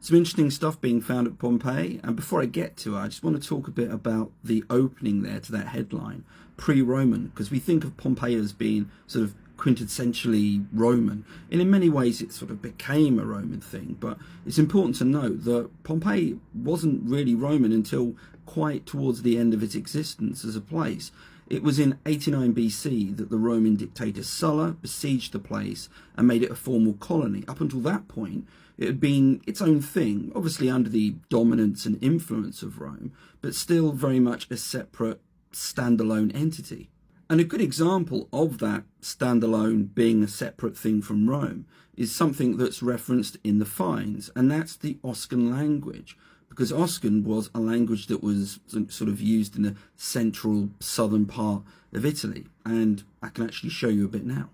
Some interesting stuff being found at Pompeii, and before I get to it, I just want to talk a bit about the opening there to that headline, pre-Roman, because we think of Pompeii as being sort of quintessentially Roman, and in many ways it sort of became a Roman thing, but it's important to note that Pompeii wasn't really Roman until quite towards the end of its existence as a place. It was in 89 BC that the Roman dictator Sulla besieged the place and made it a formal colony. Up until that point, it had been its own thing, obviously under the dominance and influence of Rome, but still very much a separate, standalone entity. And a good example of that standalone being a separate thing from Rome is something that's referenced in the finds, and that's the Oscan language. Because Oscan was a language that was sort of used in the central southern part of Italy, and I can actually show you a bit now.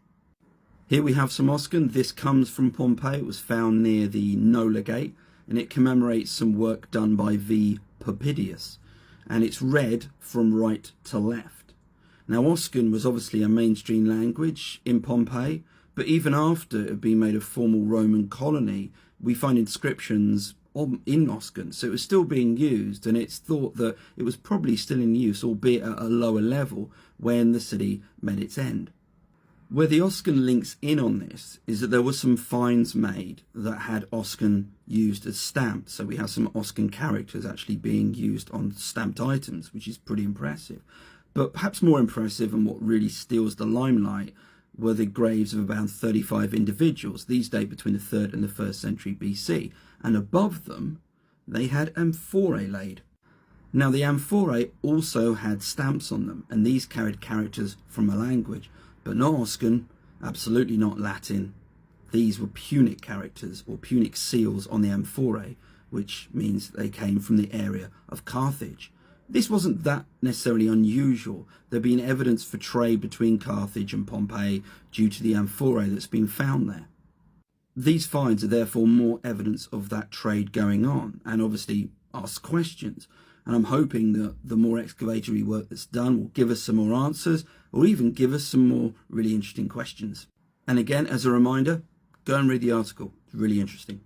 Here we have some Oscan. This comes from Pompeii. It was found near the Nola Gate, and it commemorates some work done by V. Popidius, and it's read from right to left. Now, Oscan was obviously a mainstream language in Pompeii, but even after it had been made a formal Roman colony, we find inscriptions in Oscan, so it was still being used, and it's thought that it was probably still in use, albeit at a lower level, when the city met its end. Where the Oscan links in on this is that there were some finds made that had Oscan used as stamped, so we have some Oscan characters actually being used on stamped items, which is pretty impressive. But perhaps more impressive, and what really steals the limelight, were the graves of about 35 individuals. These date between the 3rd and the 1st century BC, and above them they had amphorae laid. Now, the amphorae also had stamps on them, and these carried characters from a language, but not Oscan, absolutely not Latin. These were Punic characters, or Punic seals on the amphorae, which means they came from the area of Carthage. This wasn't that necessarily unusual. There'd been evidence for trade between Carthage and Pompeii due to the amphorae that's been found there. These finds are therefore more evidence of that trade going on, and obviously ask questions. And I'm hoping that the more excavatory work that's done will give us some more answers, or even give us some more really interesting questions. And again, as a reminder, go and read the article. It's really interesting.